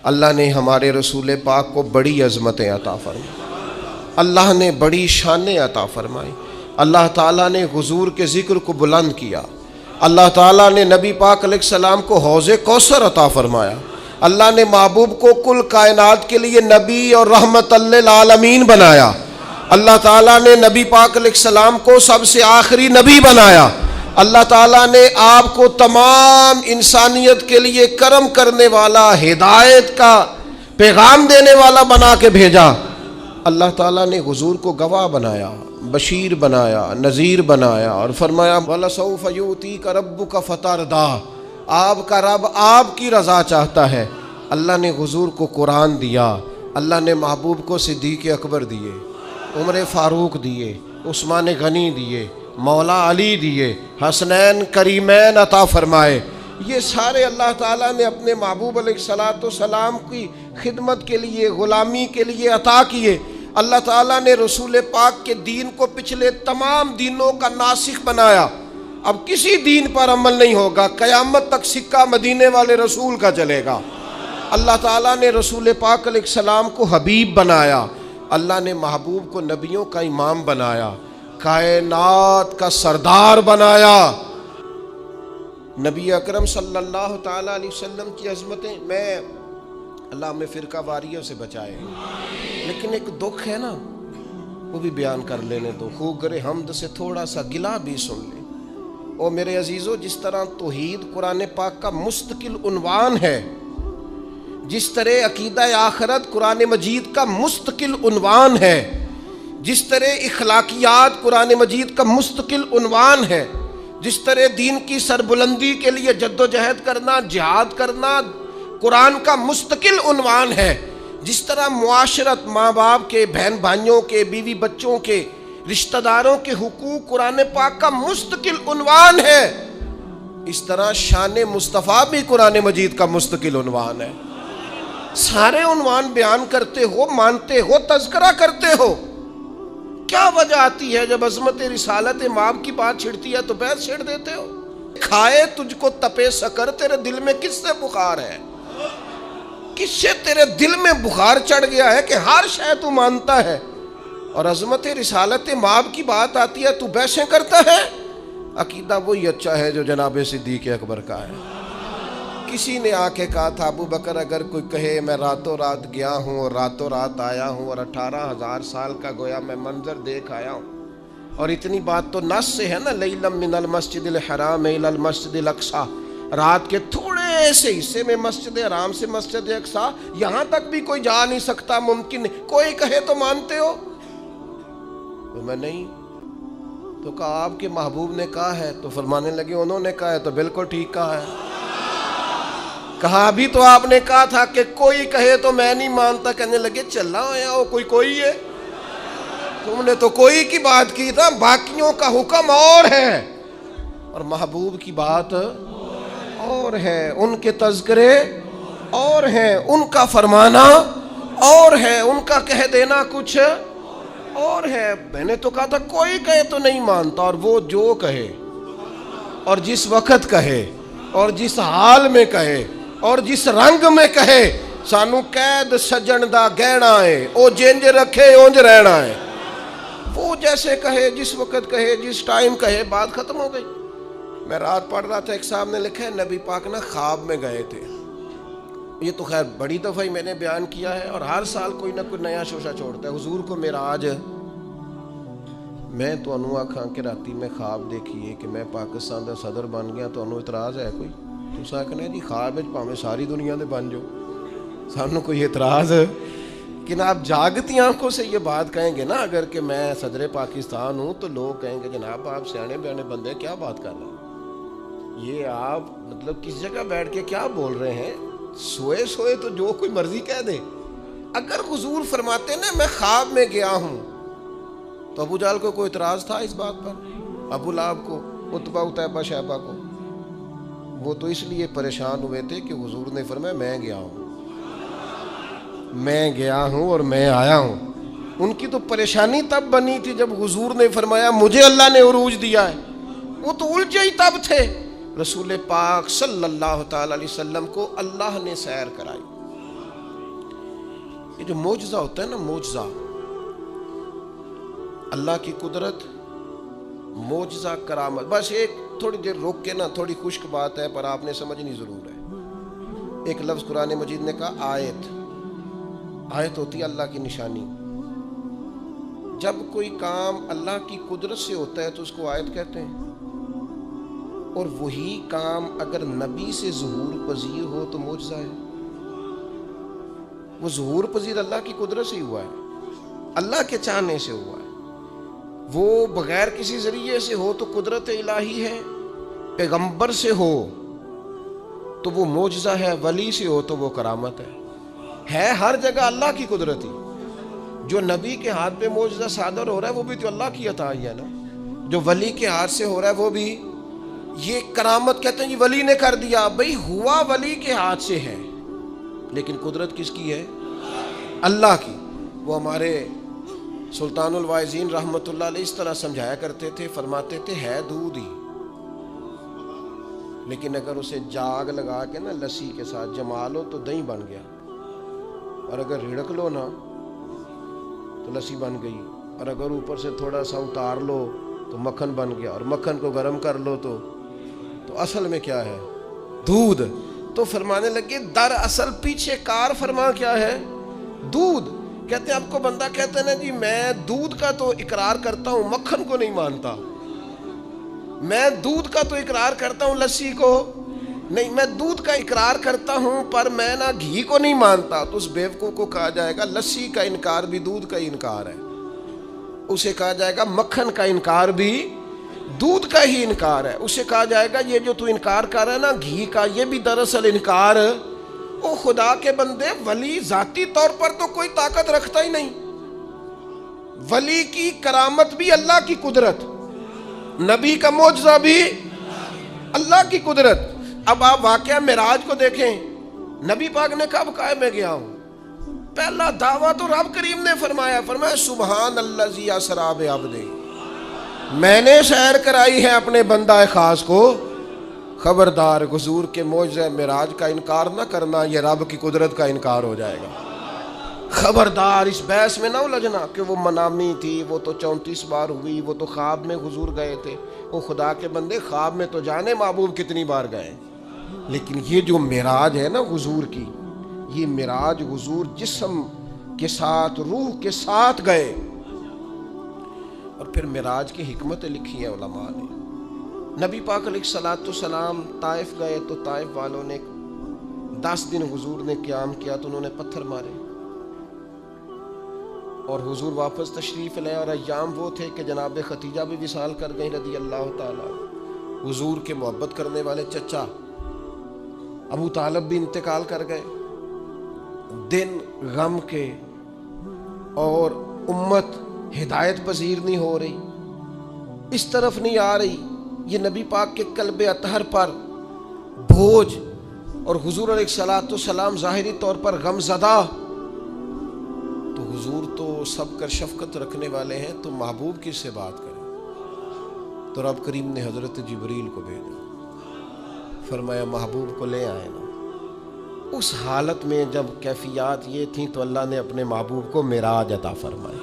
اللہ نے ہمارے رسول پاک کو بڑی عظمتیں عطا فرمائی، اللہ نے بڑی شانیں عطا فرمائی، اللہ تعالیٰ نے حضور کے ذکر کو بلند کیا، اللہ تعالیٰ نے نبی پاک علیہ السلام کو حوض کوثر عطا فرمایا، اللہ نے محبوب کو کل کائنات کے لیے نبی اور رحمت للعالمین بنایا، اللہ تعالیٰ نے نبی پاک علیہ السلام کو سب سے آخری نبی بنایا، اللہ تعالیٰ نے آپ کو تمام انسانیت کے لیے کرم کرنے والا، ہدایت کا پیغام دینے والا بنا کے بھیجا، اللہ تعالیٰ نے حضور کو گواہ بنایا، بشیر بنایا، نذیر بنایا، اور فرمایا وَلَسَوْفَ يُؤْتِيكَ رَبُّكَ فَتَرْضَىٰ، آپ کا رب آپ کی رضا چاہتا ہے۔ اللہ نے حضور کو قرآن دیا، اللہ نے محبوب کو صدیق اکبر دیے، عمر فاروق دیے، عثمان غنی دیے، مولا علی دیے، حسنین کریمین عطا فرمائے۔ یہ سارے اللہ تعالیٰ نے اپنے محبوب علیہ الصلاۃ والسلام کی خدمت کے لیے، غلامی کے لیے عطا کیے۔ اللہ تعالیٰ نے رسول پاک کے دین کو پچھلے تمام دینوں کا ناسخ بنایا۔ اب کسی دین پر عمل نہیں ہوگا، قیامت تک سکہ مدینے والے رسول کا چلے گا۔ اللہ تعالیٰ نے رسول پاک علیہ السلام کو حبیب بنایا، اللہ نے محبوب کو نبیوں کا امام بنایا، کائنات کا سردار بنایا۔ نبی اکرم صلی اللہ تعالیٰ علیہ وسلم کی عظمتیں، اللہ ہمیں فرقہ واریوں سے بچائے، لیکن ایک دکھ ہے نا، وہ بھی بیان کر لینے دو، خوگر حمد سے تھوڑا سا گلہ بھی سن لیں۔ او میرے عزیزو، جس طرح توحید قرآن پاک کا مستقل عنوان ہے، جس طرح عقیدہ آخرت قرآن مجید کا مستقل عنوان ہے، جس طرح اخلاقیات قرآن مجید کا مستقل عنوان ہے، جس طرح دین کی سربلندی کے لیے جد و جہد کرنا، جہاد کرنا قرآن کا مستقل عنوان ہے، جس طرح معاشرت، ماں باپ کے، بہن بھائیوں کے، بیوی بچوں کے، رشتہ داروں کے حقوق قرآن پاک کا مستقل عنوان ہے، اس طرح شان مصطفیٰ بھی قرآن مجید کا مستقل عنوان ہے۔ سارے عنوان بیان کرتے ہو، مانتے ہو، تذکرہ کرتے ہو، کیا وجہ آتی ہے جب عظمت رسالت مآب کی بات چھڑتی ہے تو بحث چھڑ دیتے ہو؟ کھائے تجھ کو تپے سکر، تیرے دل میں کس سے بخار ہے؟ کس سے تیرے دل میں بخار چڑھ گیا ہے کہ ہر شے تو مانتا ہے، اور عظمت رسالت مآب کی بات آتی ہے تو بحثیں کرتا ہے؟ عقیدہ وہی اچھا ہے جو جناب صدیق اکبر کا ہے۔ کسی نے آ کے کہا تھا، ابو بکر اگر کوئی کہے میں راتوں رات گیا ہوں اور راتوں رات آیا ہوں اور 18,000 سال کا گویا میں منظر دیکھ آیا ہوں، اور اتنی بات تو نص سے ہے نا، لیلا من المسجد الحرام الی المسجد الاقصی، رات کے تھوڑے سے حصے میں مسجد حرام سے مسجد اقصی، یہاں تک بھی کوئی جا نہیں سکتا، ممکن نہیں، کوئی کہے تو مانتے ہو؟ تو میں نہیں، تو کہا آپ کے محبوب نے کہا ہے، تو فرمانے لگے انہوں نے کہا ہے تو بالکل ٹھیک کہا ہے۔ کہا ابھی تو آپ نے کہا تھا کہ کوئی کہے تو میں نہیں مانتا، کہنے لگے چلا آیا ہو، کوئی ہے، تم نے تو کوئی کی بات کی تھا، باقیوں کا حکم اور ہے اور محبوب کی بات اور ہے، ان کے تذکرے اور ہیں، ان کا فرمانا اور ہے، ان کا کہہ دینا کچھ اور ہے۔ میں نے تو کہا تھا کوئی کہے تو نہیں مانتا، اور وہ جو کہے اور جس وقت کہے اور جس حال میں کہے اور جس رنگ میں کہے، سانو قید سجن دا گہنا ہے، او جنج رکھے اونج رہنا ہے، وہ جیسے کہے، جس وقت کہے، جس ٹائم کہے، بات ختم ہو گئی۔ میں رات پڑھ رہا تھا، ایک صاحب نے لکھا ہے نبی پاک نا خواب میں گئے تھے، یہ تو خیر بڑی دفعہ ہی میں نے بیان کیا ہے، اور ہر سال کوئی نہ کوئی نیا شوشہ چھوڑتا ہے۔ حضور کو معراج، میں تو انہوں آکھاں کہ راتی میں خواب دیکھیے کہ میں پاکستان دا صدر بن گیا، تو انہوں اعتراض ہے کوئی؟ تو سا کہنے جی خواب وچ پاویں ساری دنیا دے بن جو، سانوں کوئی اعتراض ہے؟ کہ آپ جاگتی آنکھوں سے یہ بات کہیں گے نا، اگر کہ میں صدر پاکستان ہوں تو لوگ کہیں گے جناب آپ سیانے بیانے بندے کیا بات کر رہے ہیں، یہ آپ مطلب کس جگہ بیٹھ کے کیا بول رہے ہیں، سوئے تو جو کوئی مرضی کہہ دے۔ اگر حضور فرماتے نا میں خواب میں گیا ہوں، تو ابو جہل کو کوئی اعتراض تھا اس بات پر؟ ابو لہب کو، عتبہ اتیبہ شیبہ کو؟ وہ تو اس لیے پریشان ہوئے تھے کہ حضور نے فرمایا میں گیا ہوں اور میں آیا ہوں۔ ان کی تو پریشانی تب بنی تھی جب حضور نے فرمایا مجھے اللہ نے عروج دیا ہے، وہ تو الجھے ہی تب تھے۔ رسول پاک صلی اللہ تعالی علیہ وسلم کو اللہ نے سیر کرائی، یہ جو معجزہ ہوتا ہے نا، معجزہ، اللہ کی قدرت، معجزہ، کرامت، بس ایک تھوڑی دیر روک کے نا، تھوڑی خشک بات ہے پر آپ نے سمجھنی ضرور ہے۔ ایک لفظ قرآن مجید نے کہا آیت، آیت ہوتی ہے اللہ کی نشانی۔ جب کوئی کام اللہ کی قدرت سے ہوتا ہے تو اس کو آیت کہتے ہیں، اور وہی کام اگر نبی سے ظہور پذیر ہو تو معجزہ ہے۔ وہ ظہور پذیر اللہ کی قدرت سے ہی ہوا ہے، اللہ کے چاہنے سے ہوا ہے۔ وہ بغیر کسی ذریعے سے ہو تو قدرت الہی ہے، پیغمبر سے ہو تو وہ معجزہ ہے، ولی سے ہو تو وہ کرامت ہے ہر جگہ اللہ کی قدرت ہی۔ جو نبی کے ہاتھ پہ معجزہ صادر ہو رہا ہے وہ بھی تو اللہ کی عطا ہی ہے نا، جو ولی کے ہاتھ سے ہو رہا ہے وہ بھی۔ یہ کرامت کہتے ہیں جی ولی نے کر دیا، بھئی ہوا ولی کے ہاتھ سے ہے لیکن قدرت کس کی ہے؟ اللہ کی۔ وہ ہمارے سلطان الواعظین رحمت اللہ علیہ اس طرح سمجھایا کرتے تھے، فرماتے تھے ہے دودھ ہی، لیکن اگر اسے جاگ لگا کے نا لسی کے ساتھ جما لو تو دہی بن گیا، اور اگر رڑک لو نا تو لسی بن گئی، اور اگر اوپر سے تھوڑا سا اتار لو تو مکھن بن گیا، اور مکھن کو گرم کر لو تو اصل میں کیا ہے؟ دودھ۔ تو فرمانے لگے در اصل پیچھے کار فرما کیا ہے؟ دودھ۔ کہتے ہیں آپ کو بندہ کہتے ہیں نا جی میں دودھ کا تو اقرار کرتا ہوں، مکھن کو نہیں مانتا، میں دودھ کا تو اقرار کرتا ہوں، لسی کو نہیں، میں دودھ کا اقرار کرتا ہوں پر میں نا گھی کو نہیں مانتا، تو اس بیوقوف کو کہا جائے گا لسی کا انکار بھی دودھ کا انکار ہے، اسے کہا جائے گا مکھن کا انکار بھی دودھ کا ہی انکار ہے، اسے کہا جائے گا یہ جو تو انکار کر رہا ہے نا گھی کا، یہ بھی دراصل انکار۔ او خدا کے بندے، ولی ذاتی طور پر تو کوئی طاقت رکھتا ہی نہیں، ولی کی کرامت بھی اللہ کی قدرت، نبی کا معجزہ بھی اللہ کی قدرت۔ اب آپ واقعہ معراج کو دیکھیں، نبی پاک نے کب کہا میں گیا ہوں؟ پہلا دعویٰ تو رب کریم نے فرمایا سبحان الذی اسری بعبدہ، میں نے سیر کرائی ہے اپنے بندہ خاص کو۔ خبردار، حضور کے معجزہ معراج کا انکار نہ کرنا، یہ رب کی قدرت کا انکار ہو جائے گا۔ خبردار، اس بحث میں نہ الجھنا کہ وہ منامی تھی، وہ تو 34 بار ہوئی، وہ تو خواب میں حضور گئے تھے۔ وہ خدا کے بندے، خواب میں تو جانے محبوب کتنی بار گئے، لیکن یہ جو معراج ہے نا حضور کی، یہ معراج حضور جسم کے ساتھ، روح کے ساتھ گئے۔ اور پھر معراج کی حکمتیں لکھی ہیں علماء نے۔ نبی پاک علیہ الصلوۃ والسلام طائف گئے تو طائف والوں نے 10 دن حضور نے قیام کیا تو انہوں نے پتھر مارے، اور حضور واپس تشریف لے، اور ایام وہ تھے کہ جناب ختیجہ بھی وصال کر گئی رضی اللہ تعالیٰ، حضور کے محبت کرنے والے چچا ابو طالب بھی انتقال کر گئے۔ دن غم کے، اور امت ہدایت پذیر نہیں ہو رہی، اس طرف نہیں آ رہی، یہ نبی پاک کے قلب اطہر پر بوجھ، اور حضور علیہ الصلوۃ والسلام ظاہری طور پر غم زدہ۔ تو حضور تو سب کر شفقت رکھنے والے ہیں، تو محبوب کس سے بات کریں؟ تو رب کریم نے حضرت جبریل کو بھیجا، فرمایا محبوب کو لے آئے نا۔ اس حالت میں جب کیفیات یہ تھیں تو اللہ نے اپنے محبوب کو معراج عطا فرمائی،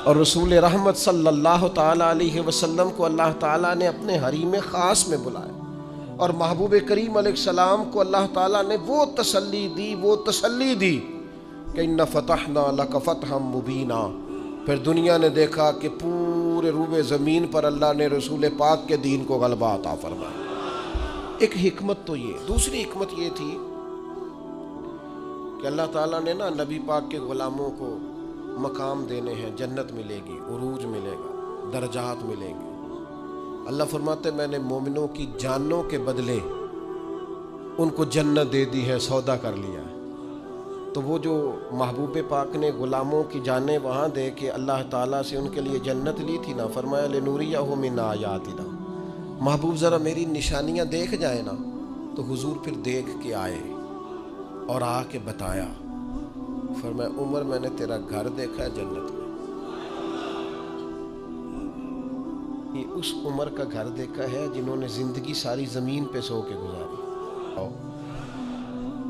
اور رسول رحمت صلی اللہ تعالیٰ علیہ وسلم کو اللہ تعالیٰ نے اپنے حریم خاص میں بلایا، اور محبوب کریم علیہ السلام کو اللہ تعالیٰ نے وہ تسلی دی کہ اِنَّ فَتَحْنَا لَكَ فَتْحًا مُبِينًا۔ پھر دنیا نے دیکھا کہ پورے روبے زمین پر اللہ نے رسول پاک کے دین کو غلبہ عطا فرمایا۔ ایک حکمت تو یہ، دوسری حکمت یہ تھی کہ اللہ تعالیٰ نے نا نبی پاک کے غلاموں کو مقام دینے ہیں، جنت ملے گی، عروج ملے گا، درجات ملیں گے۔ اللہ فرماتے میں نے مومنوں کی جانوں کے بدلے ان کو جنت دے دی ہے، سودا کر لیا ہے۔ تو وہ جو محبوب پاک نے غلاموں کی جانیں وہاں دے کے اللہ تعالیٰ سے ان کے لیے جنت لی تھی نا، فرمایا لِنُرِيَهُ مِنْ آيَاتِنَا، محبوب ذرا میری نشانیاں دیکھ جائے نا۔ تو حضور پھر دیکھ کے آئے اور آ کے بتایا، فرمایا عمر میں نے تیرا گھر دیکھا ہے جنت میں، یہ اس عمر کا گھر دیکھا ہے جنہوں نے زندگی ساری زمین پہ سو کے گزاری،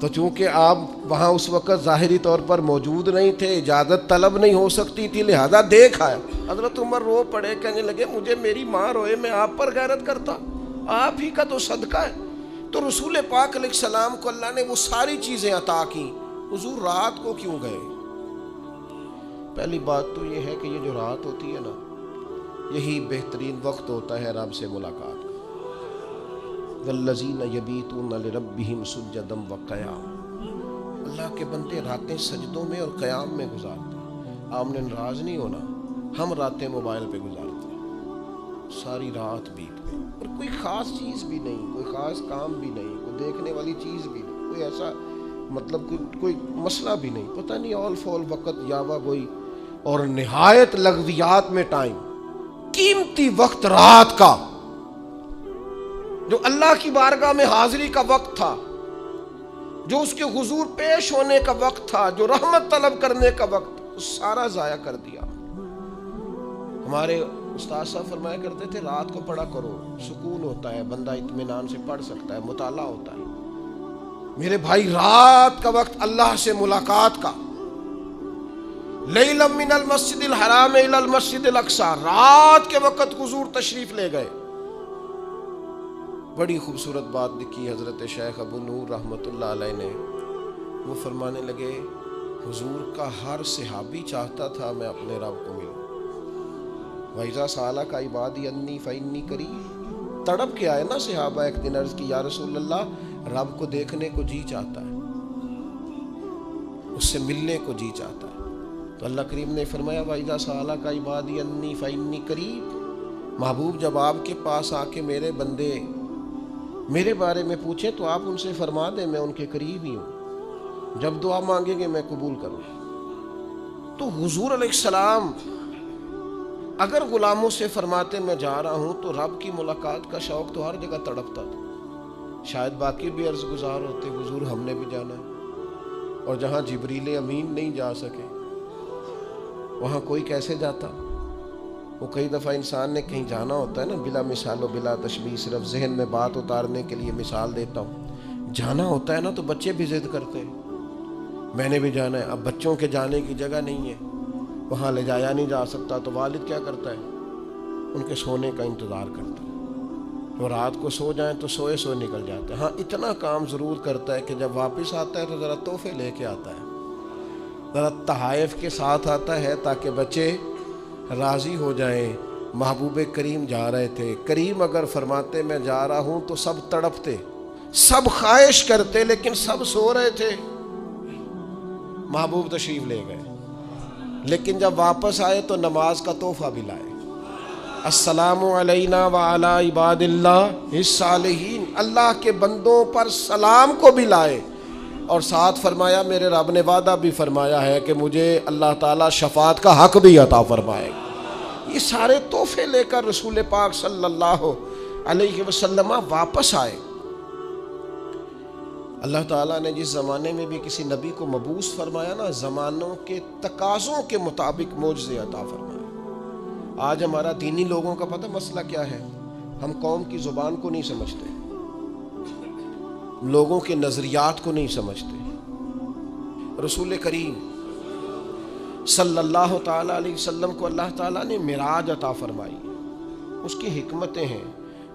تو چونکہ آپ وہاں اس وقت ظاہری طور پر موجود نہیں تھے، اجازت طلب نہیں ہو سکتی تھی، لہذا دیکھ آیا۔ حضرت عمر رو پڑے، کہنے لگے مجھے میری ماں روئے میں آپ پر غیرت کرتا، آپ ہی کا تو صدقہ ہے۔ تو رسول پاک علیہ السلام کو اللہ نے وہ ساری چیزیں عطا کی، حضور رات کو کیوں گئے؟ پہلی بات تو یہ ہے کہ یہ جو رات ہوتی ہے نا، یہی بہترین وقت ہوتا ہے رب سے ملاقات کا۔ والذین یبیتون لربہم سجدا وقیاما، اللہ کے بندے راتیں سجدوں میں اور قیام میں گزارتے ہیں۔ آپ نے ناراض نہیں ہونا، ہم راتیں موبائل پہ گزارتے ہیں، ساری رات بیت گئی اور کوئی خاص چیز بھی نہیں، کوئی خاص کام بھی نہیں، کوئی دیکھنے والی چیز بھی نہیں، کوئی ایسا مطلب کوئی مسئلہ بھی نہیں، پتہ نہیں اول فول وقت یاوا گوئی، اور نہایت لغویات میں ٹائم، قیمتی وقت رات کا جو اللہ کی بارگاہ میں حاضری کا وقت تھا، جو اس کے حضور پیش ہونے کا وقت تھا، جو رحمت طلب کرنے کا وقت، سارا ضائع کر دیا۔ ہمارے استاد صاحب فرمایا کرتے تھے رات کو پڑھا کرو، سکون ہوتا ہے، بندہ اطمینان سے پڑھ سکتا ہے، مطالعہ ہوتا ہے۔ میرے بھائی رات کا وقت اللہ سے ملاقات کا، لیلا من المسجد الحرام الی المسجد الاقصی، رات کے وقت حضور تشریف لے گئے۔ بڑی خوبصورت بات لکھی حضرت شیخ ابو نور رحمۃ اللہ علیہ نے، وہ فرمانے لگے حضور کا ہر صحابی چاہتا تھا میں اپنے رب کو ملوں۔ وَإِذَا سَأَلَكَ عِبَادِي أَنِّي فَإِنِّي قَرِيبٌ، تڑپ کے آئے نا صحابہ، ایک دن عرض کی یا رسول اللہ رب کو دیکھنے کو جی چاہتا ہے، اس سے ملنے کو جی چاہتا ہے۔ تو اللہ کریم نے فرمایا وَإِذَا سَأَلَكَ عِبَادِي أَنِّي فَإِنِّي قَرِيبٌ، محبوب جب آپ کے پاس آ کے میرے بندے میرے بارے میں پوچھیں تو آپ ان سے فرما دیں میں ان کے قریب ہی ہوں، جب دعا مانگیں گے میں قبول کروں۔ تو حضور علیہ السلام اگر غلاموں سے فرماتے میں جا رہا ہوں تو رب کی ملاقات کا شوق تو ہر جگہ تڑپتا تھا۔ شاید باقی بھی عرض گزار ہوتے حضور ہم نے بھی جانا ہے، اور جہاں جبریل امین نہیں جا سکے وہاں کوئی کیسے جاتا؟ وہ کئی دفعہ انسان نے کہیں جانا ہوتا ہے نا، بلا مثال و بلا تشبیہ، صرف ذہن میں بات اتارنے کے لیے مثال دیتا ہوں، جانا ہوتا ہے نا تو بچے بھی ضد کرتے ہیں میں نے بھی جانا ہے۔ اب بچوں کے جانے کی جگہ نہیں ہے، وہاں لے جایا نہیں جا سکتا، تو والد کیا کرتا ہے؟ ان کے سونے کا انتظار کرتا ہے، وہ رات کو سو جائیں تو سوئے سوئے نکل جاتے ہیں۔ ہاں اتنا کام ضرور کرتا ہے کہ جب واپس آتا ہے تو ذرا تحفے لے کے آتا ہے، ذرا تحائف کے ساتھ آتا ہے تاکہ بچے راضی ہو جائیں۔ محبوب کریم جا رہے تھے، کریم اگر فرماتے میں جا رہا ہوں تو سب تڑپتے، سب خواہش کرتے، لیکن سب سو رہے تھے۔ محبوب تشریف لے گئے، لیکن جب واپس آئے تو نماز کا تحفہ بھی لائے، السلام علینا وعلی عباد اللہ الصالحین، اللہ کے بندوں پر سلام کو بھی لائے، اور ساتھ فرمایا میرے رب نے وعدہ بھی فرمایا ہے کہ مجھے اللہ تعالیٰ شفاعت کا حق بھی عطا فرمائے گا۔ یہ سارے تحفے لے کر رسول پاک صلی اللہ علیہ وسلم واپس آئے۔ اللہ تعالیٰ نے جس زمانے میں بھی کسی نبی کو مبعوث فرمایا نا، زمانوں کے تقاضوں کے مطابق معجزے عطا فرمائے۔ آج ہمارا دینی لوگوں کا پتہ مسئلہ کیا ہے؟ ہم قوم کی زبان کو نہیں سمجھتے، لوگوں کے نظریات کو نہیں سمجھتے۔ رسول کریم صلی اللہ تعالیٰ علیہ وسلم کو اللہ تعالیٰ نے معراج عطا فرمائی، اس کی حکمتیں ہیں۔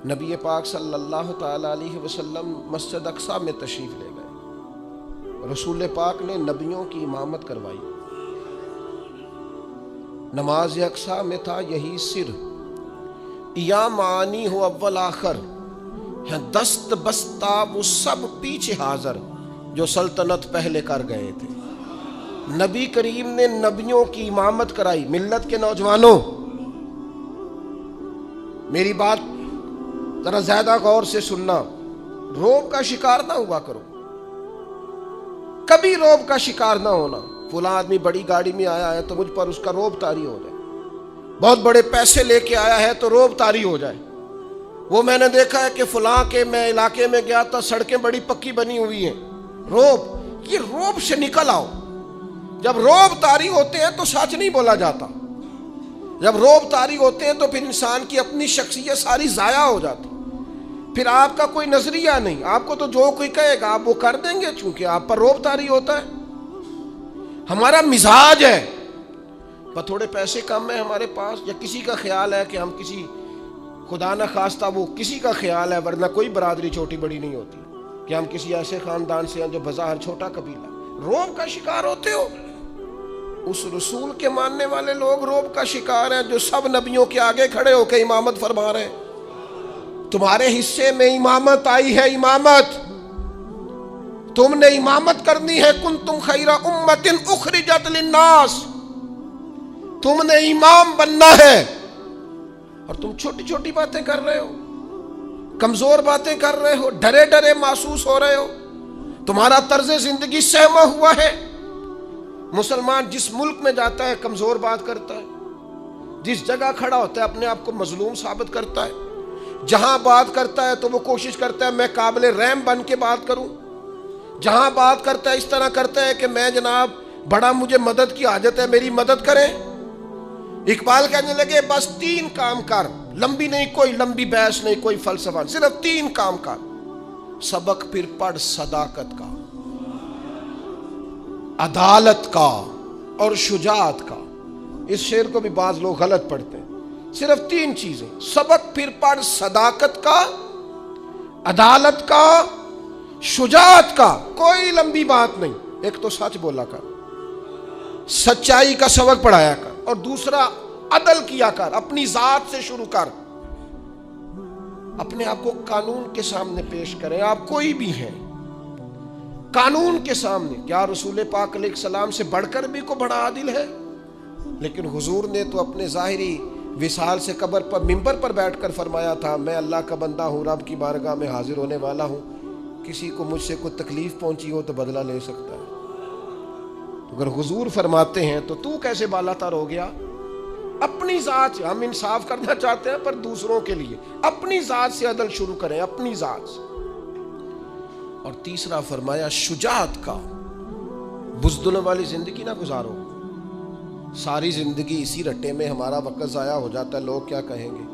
نبی پاک صلی اللہ تعالیٰ علیہ وسلم مسجد اقصی میں تشریف لے گئے، رسول پاک نے نبیوں کی امامت کروائی، نماز اقصی میں تھا یہی سر، یا معانی ہو اول آخر، دست بستہ وہ سب پیچھے حاضر جو سلطنت پہلے کر گئے تھے۔ نبی کریم نے نبیوں کی امامت کرائی۔ ملت کے نوجوانوں میری بات ذرا زیادہ غور سے سننا، روب کا شکار نہ ہوا کرو، کبھی روب کا شکار نہ ہونا۔ فلاں آدمی بڑی گاڑی میں آیا ہے تو مجھ پر اس کا روب طاری ہو جائے، بہت بڑے پیسے لے کے آیا ہے تو روب طاری ہو جائے۔ وہ میں نے دیکھا ہے کہ فلاں کے میں علاقے میں گیا تھا، سڑکیں بڑی پکی بنی ہوئی ہیں، روب، یہ روب سے نکل آؤ۔ جب روب طاری ہوتے ہیں تو سچ نہیں بولا جاتا، جب روب طاری ہوتے ہیں تو پھر انسان کی اپنی شخصیت ساری ضائع ہو جاتی۔ پھر آپ کا کوئی نظریہ نہیں، آپ کو تو جو کوئی کہے گا آپ وہ کر دیں گے، چونکہ آپ پر روب طاری ہوتا ہے۔ ہمارا مزاج ہے، پر تھوڑے پیسے کم ہیں ہمارے پاس، یا کسی کا خیال ہے کہ ہم کسی، خدا نہ خواستہ وہ کسی کا خیال ہے، ورنہ کوئی برادری چھوٹی بڑی نہیں ہوتی، کہ ہم کسی ایسے خاندان سے ہیں جو بظاہر چھوٹا قبیلہ، روب کا شکار ہوتے ہو۔ اس رسول کے ماننے والے لوگ روب کا شکار ہیں جو سب نبیوں کے آگے کھڑے ہو کے امامت فرما رہے ہیں۔ تمہارے حصے میں امامت آئی ہے، امامت تم نے امامت کرنی ہے، کنتم خیر امت اخرجت للناس، تم نے امام بننا ہے، اور تم چھوٹی چھوٹی باتیں کر رہے ہو، کمزور باتیں کر رہے ہو، ڈرے ڈرے محسوس ہو رہے ہو، تمہارا طرز زندگی سہما ہوا ہے۔ مسلمان جس ملک میں جاتا ہے کمزور بات کرتا ہے، جس جگہ کھڑا ہوتا ہے اپنے آپ کو مظلوم ثابت کرتا ہے، جہاں بات کرتا ہے تو وہ کوشش کرتا ہے میں قابل رحم بن کے بات کروں، جہاں بات کرتا ہے اس طرح کرتا ہے کہ میں جناب بڑا مجھے مدد کی حاجت ہے، میری مدد کریں۔ اقبال کہنے لگے بس 3 کام کر، لمبی نہیں کوئی لمبی بحث نہیں، کوئی فلسفہ، صرف 3 کام کر، سبق پھر پڑھ صداقت کا، عدالت کا اور شجاعت کا۔ اس شعر کو بھی بعض لوگ غلط پڑھتے ہیں۔ صرف 3 چیزیں، سبق پھر پڑھ صداقت کا، عدالت کا، شجاعت کا، کوئی لمبی بات نہیں۔ ایک تو سچ بولا کر، سچائی کا سبق پڑھایا کر، اور دوسرا عدل کیا کر، اپنی ذات سے شروع کر، اپنے آپ کو قانون کے سامنے پیش کریں۔ آپ کوئی بھی ہیں قانون کے سامنے، کیا رسول پاک علیہ السلام سے بڑھ کر بھی کوئی بڑا عادل ہے؟ لیکن حضور نے تو اپنے ظاہری وصال سے قبر پر منبر پر بیٹھ کر فرمایا تھا میں اللہ کا بندہ ہوں، رب کی بارگاہ میں حاضر ہونے والا ہوں، کسی کو مجھ سے کوئی تکلیف پہنچی ہو تو بدلہ لے سکتا ہے۔ اگر حضور فرماتے ہیں تو کیسے بالا تر ہو گیا؟ اپنی ذات سے ہم انصاف کرنا چاہتے ہیں، پر دوسروں کے لیے اپنی ذات سے عدل شروع کریں، اپنی ذات سے۔ اور تیسرا فرمایا شجاعت کا، بزدلوں والی زندگی نہ گزارو۔ ساری زندگی اسی رٹے میں ہمارا وقت ضائع ہو جاتا ہے، لوگ کیا کہیں گے،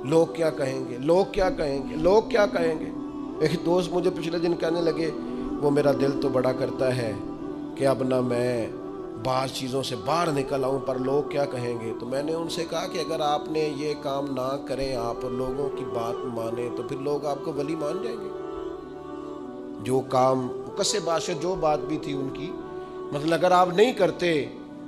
لوگ کیا کہیں گے، لوگ کیا کہیں گے، لوگ کیا کہیں گے۔ ایک دوست مجھے پچھلے دن کہنے لگے وہ میرا دل تو بڑا کرتا ہے کہ اب نہ میں بعض چیزوں سے باہر نکل آؤں، پر لوگ کیا کہیں گے۔ تو میں نے ان سے کہا کہ اگر آپ نے یہ کام نہ کریں، آپ لوگوں کی بات مانیں، تو پھر لوگ آپ کو ولی مان جائیں گے۔ جو کام کسے باشد جو بات بھی تھی ان کی، مطلب اگر آپ نہیں کرتے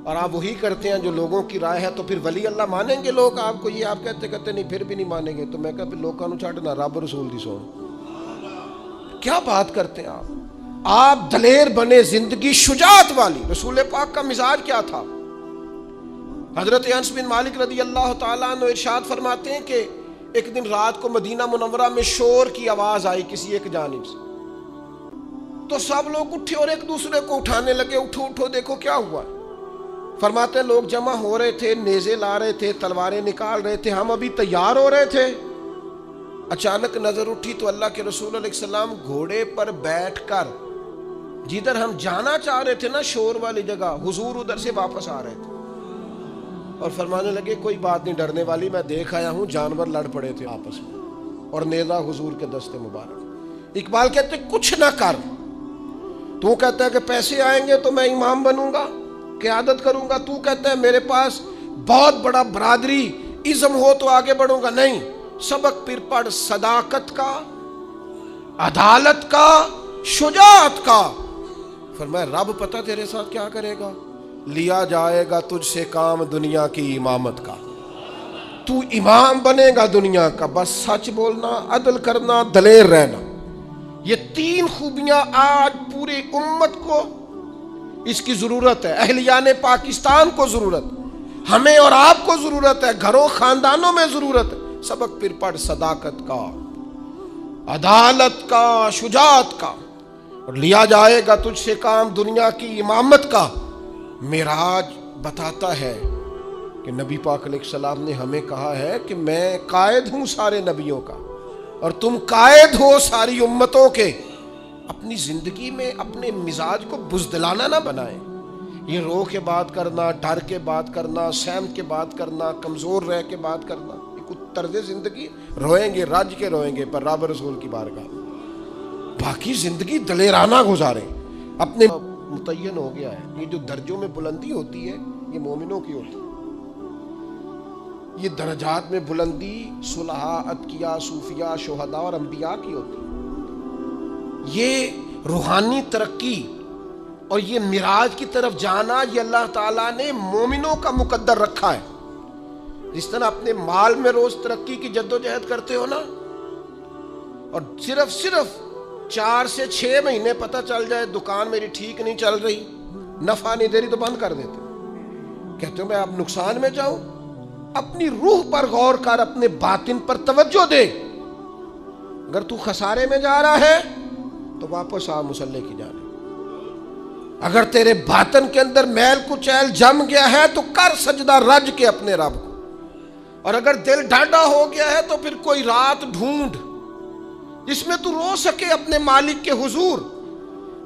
اور آپ وہی کرتے ہیں جو لوگوں کی رائے ہے، تو پھر ولی اللہ مانیں گے لوگ آپ کو؟ یہ آپ کہتے نہیں، پھر بھی نہیں مانیں گے۔ تو میں کہا پھر لوگوں نو چھڈنا، رب رسول دی سو کیا بات کرتے ہیں آپ دلیر بنے، زندگی شجاعت والی۔ رسول پاک کا مزاج کیا تھا؟ حضرت انس بن مالک رضی اللہ تعالیٰ عنہ ارشاد فرماتے ہیں کہ ایک دن رات کو مدینہ منورہ میں شور کی آواز آئی کسی ایک جانب سے، تو سب لوگ اٹھے اور ایک دوسرے کو اٹھانے لگے، اٹھو اٹھو دیکھو کیا ہوا۔ فرماتے ہیں لوگ جمع ہو رہے تھے، نیزے لا رہے تھے، تلواریں نکال رہے تھے، ہم ابھی تیار ہو رہے تھے۔ اچانک نظر اٹھی تو اللہ کے رسول علیہ السلام گھوڑے پر بیٹھ کر جدھر ہم جانا چاہ رہے تھے نا شور والی جگہ، حضور ادھر سے واپس آ رہے تھے، اور فرمانے لگے کوئی بات نہیں ڈرنے والی، میں دیکھ آیا ہوں جانور لڑ پڑے تھے آپس میں، اور نیزہ حضور کے دستے مبارک۔ اقبال کہتے کچھ نہ کر، تو کہتا ہے کہ پیسے آئیں گے تو میں امام بنوں گا، قیادت کروں گا، تو کہتا ہے میرے پاس بہت بڑا برادری ازم ہو تو آگے بڑھوں گا، نہیں، سبق پھر پڑھ صداقت کا، عدالت کا، شجاعت کا۔ فرمایا رب پتہ تیرے ساتھ کیا کرے گا، لیا جائے گا تجھ سے کام دنیا کی امامت کا، تو امام بنے گا دنیا کا، بس سچ بولنا، عدل کرنا، دلیر رہنا۔ یہ 3 خوبیاں آج پوری امت کو اس کی ضرورت ہے، اہلیان پاکستان کو ضرورت، ہمیں اور آپ کو ضرورت ہے، گھروں خاندانوں میں ضرورت ہے۔ سبق پھر پڑھ صداقت کا، عدالت کا، شجاعت کا، اور لیا جائے گا تجھ سے کام دنیا کی امامت کا۔ معراج بتاتا ہے کہ نبی پاک علیہ السلام نے ہمیں کہا ہے کہ میں قائد ہوں سارے نبیوں کا، اور تم قائد ہو ساری امتوں کے۔ اپنی زندگی میں اپنے مزاج کو بزدلانہ نہ بنائیں، یہ رو کے بات کرنا، ڈر کے بات کرنا، سہم کے بات کرنا، کمزور رہ کے بات کرنا، یہ کوئی طرز زندگی روئیں گے، رج کے روئیں گے پر رب رسول کی بارگاہ، باقی زندگی دلیرانہ گزاریں. اپنے متعین ہو گیا ہے یہ جو درجوں میں بلندی ہوتی ہے یہ مومنوں کی ہوتی ہے. یہ درجات میں بلندی صلحاء، اتقیاء، صوفیاء، شہداء اور انبیاء کی ہوتی ہے. یہ روحانی ترقی اور یہ معراج کی طرف جانا یہ اللہ تعالیٰ نے مومنوں کا مقدر رکھا ہے. جس طرح اپنے مال میں روز ترقی کی جد و جہد کرتے ہو نا، اور صرف 4 سے 6 مہینے پتہ چل جائے دکان میری ٹھیک نہیں چل رہی، نفع نہیں دے رہی تو بند کر دیتے، کہتے ہو میں اب نقصان میں جاؤں. اپنی روح پر غور کر، اپنے باطن پر توجہ دے. اگر تو خسارے میں جا رہا ہے تو واپس آ مصلی کی جانب. اگر تیرے باطن کے اندر میل کچیل جم گیا ہے تو کر سجدہ رج کے اپنے رب کو. اور اگر دل ڈھانڈا ہو گیا ہے تو پھر کوئی رات ڈھونڈ جس میں تو رو سکے اپنے مالک کے حضور.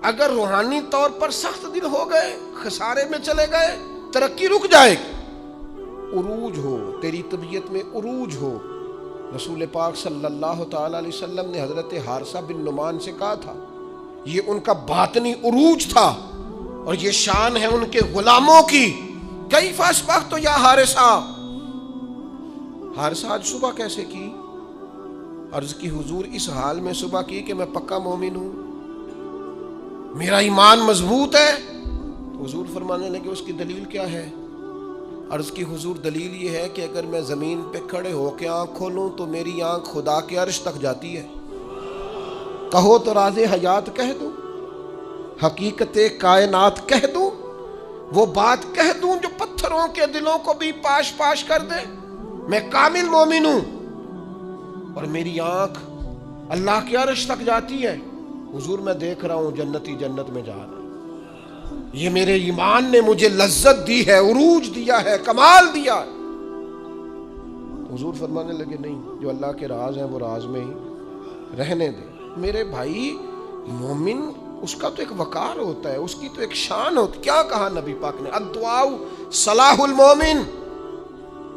اگر روحانی طور پر سخت دن ہو گئے، خسارے میں چلے گئے، ترقی رک جائے گی. عروج ہو، تیری طبیعت میں عروج ہو. رسول پاک صلی اللہ تعالی علیہ وسلم نے حضرت حارثہ بن نعمان سے کہا تھا یہ ان کا باطنی عروج تھا اور یہ شان ہے ان کے غلاموں کی. کیف اصبحت یا حارثہ، حارثہ آج صبح کیسے کی؟ عرض کی حضور اس حال میں صبح کی کہ میں پکا مومن ہوں، میرا ایمان مضبوط ہے. حضور فرمانے لگے اس کی دلیل کیا ہے؟ عرض کی حضور دلیل یہ ہے کہ اگر میں زمین پہ کھڑے ہو کے آنکھ کھولوں تو میری آنکھ خدا کے عرش تک جاتی ہے. کہو تو راز حیات کہہ دوں، حقیقت کائنات کہہ دوں، وہ بات کہہ دوں جو پتھروں کے دلوں کو بھی پاش پاش کر دے. میں کامل مومن ہوں اور میری آنکھ اللہ کے عرش تک جاتی ہے. حضور میں دیکھ رہا ہوں جنتی جنت میں جا رہا ہے. یہ میرے ایمان نے مجھے لذت دی ہے، عروج دیا ہے، کمال دیا ہے. حضور فرمانے لگے نہیں، جو اللہ کے راز ہیں وہ راز میں ہی رہنے دیں. میرے بھائی، مومن اس کا تو ایک وقار ہوتا ہے، اس کی تو ایک شان ہوتی. کیا کہا نبی پاک نے؟ الدعاء صلاح المومن،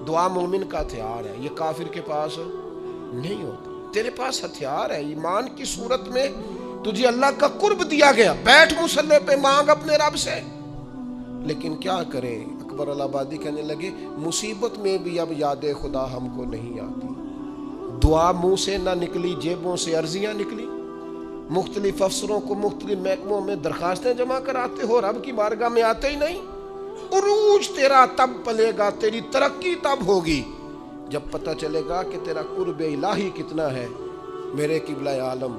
دعا مومن کا ہتھیار ہے، یہ کافر کے پاس نہیں ہوتا. تیرے پاس ہتھیار ہے، ایمان کی صورت میں تجھے اللہ کا قرب دیا گیا. بیٹھ مصلی پہ، مانگ اپنے رب سے. لیکن کیا کریں، اکبر الآبادی کہنے لگے مصیبت میں بھی اب یاد خدا ہم کو نہیں آتی. دعا منہ سے نہ نکلی، جیبوں سے عرضیاں نکلی. مختلف افسروں کو مختلف محکموں میں درخواستیں جمع کراتے ہو، رب کی بارگاہ میں آتے ہی نہیں. عروج تیرا تب پلے گا، تیری ترقی تب ہوگی جب پتہ چلے گا کہ تیرا قرب الہی کتنا ہے. میرے قبلہ عالم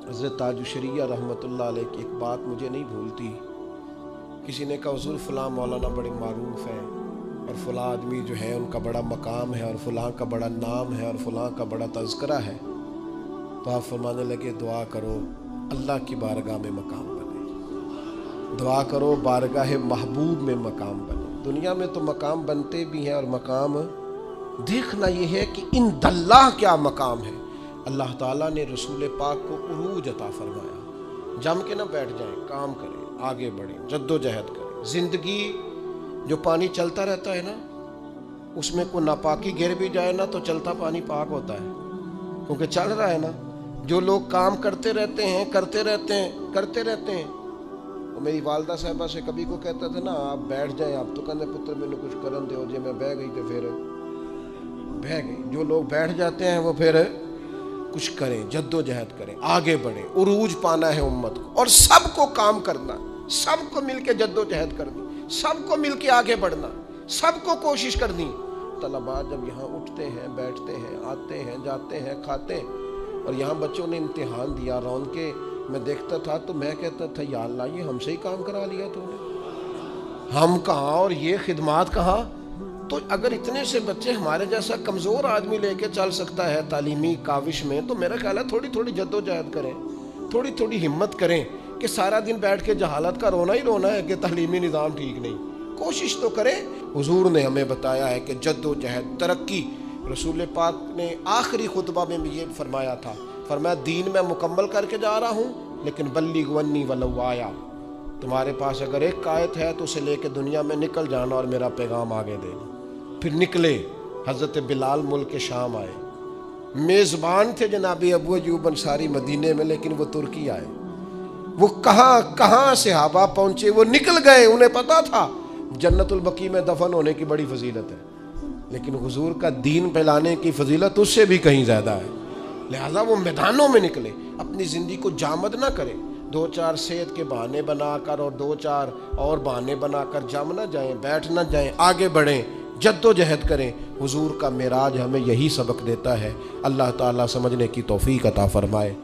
حضرت تاج الشریعہ رحمۃ اللہ علیہ کی ایک بات مجھے نہیں بھولتی. کسی نے کہا حضور فلاں مولانا بڑے معروف ہیں اور فلاں آدمی جو ہے ان کا بڑا مقام ہے اور فلاں کا بڑا نام ہے اور فلاں کا بڑا تذکرہ ہے. تو آپ فرمانے لگے دعا کرو اللہ کی بارگاہ میں مقام بنے، دعا کرو بارگاہ محبوب میں مقام بنے. دنیا میں تو مقام بنتے بھی ہیں اور مقام دیکھنا یہ ہے کہ ان اللہ کیا مقام ہے. اللہ تعالیٰ نے رسول پاک کو عروج عطا فرمایا. جم کے نہ بیٹھ جائیں، کام کریں، آگے بڑھیں، جد و جہد کریں. زندگی جو پانی چلتا رہتا ہے نا، اس میں کوئی ناپاکی گر بھی جائے نا تو چلتا پانی پاک ہوتا ہے، کیونکہ چل رہا ہے نا. جو لوگ کام کرتے رہتے ہیں وہ میری والدہ صاحبہ سے کبھی کو کہتا تھا نا آپ بیٹھ جائیں، آپ تو کہنے پتر میں نے کچھ کرن دے ہو جی. میں بہ گئی تو پھر بہ گئی. جو لوگ بیٹھ جاتے ہیں وہ پھر کچھ کریں، جد و جہد کریں، آگے بڑھیں. عروج پانا ہے امت کو، اور سب کو کام کرنا، سب کو مل کے جد و جہد کرنی، سب کو مل کے آگے بڑھنا، سب کو کوشش کرنی. طلباء جب یہاں اٹھتے ہیں، بیٹھتے ہیں، آتے ہیں، جاتے ہیں، کھاتے ہیں، اور یہاں بچوں نے امتحان دیا رون کے میں دیکھتا تھا تو میں کہتا تھا یا اللہ یہ ہم سے ہی کام کرا لیا تو نے، ہم کہاں اور یہ خدمات کہاں. تو اگر اتنے سے بچے ہمارے جیسا کمزور آدمی لے کے چل سکتا ہے تعلیمی کاوش میں، تو میرا خیال ہے تھوڑی تھوڑی جد و جہد کریں، تھوڑی تھوڑی ہمت کریں. کہ سارا دن بیٹھ کے جہالت کا رونا ہی رونا ہے کہ تعلیمی نظام ٹھیک نہیں. کوشش تو کریں. حضور نے ہمیں بتایا ہے کہ جد و جہد، ترقی. رسول پاک نے آخری خطبہ میں بھی یہ فرمایا تھا، فرمایا دین میں مکمل کر کے جا رہا ہوں لیکن بلغ عنی ولو آیا. تمہارے پاس اگر ایک آیت ہے تو اسے لے کے دنیا میں نکل جانا اور میرا پیغام آگے دینا. پھر نکلے حضرت بلال ملک شام آئے، میزبان تھے جناب ابو ایوب انصاری مدینے میں، لیکن وہ ترکی آئے۔ وہ کہاں کہاں صحابہ پہنچے، وہ نکل گئے، انہیں پتا تھا جنت البقیع میں دفن ہونے کی بڑی فضیلت ہے، لیکن حضور کا دین پھیلانے کی فضیلت اس سے بھی کہیں زیادہ ہے، لہٰذا وہ میدانوں میں نکلے۔ اپنی زندگی کو جامد نہ کریں، دو چار صحت کے بہانے بنا کر اور دو چار اور بہانے بنا کر جم نہ جائیں، بیٹھ نہ جائیں، آگے بڑھیں، جد و جہد کریں۔ حضور کا معراج ہمیں یہی سبق دیتا ہے۔ اللہ تعالیٰ سمجھنے کی توفیق عطا فرمائے۔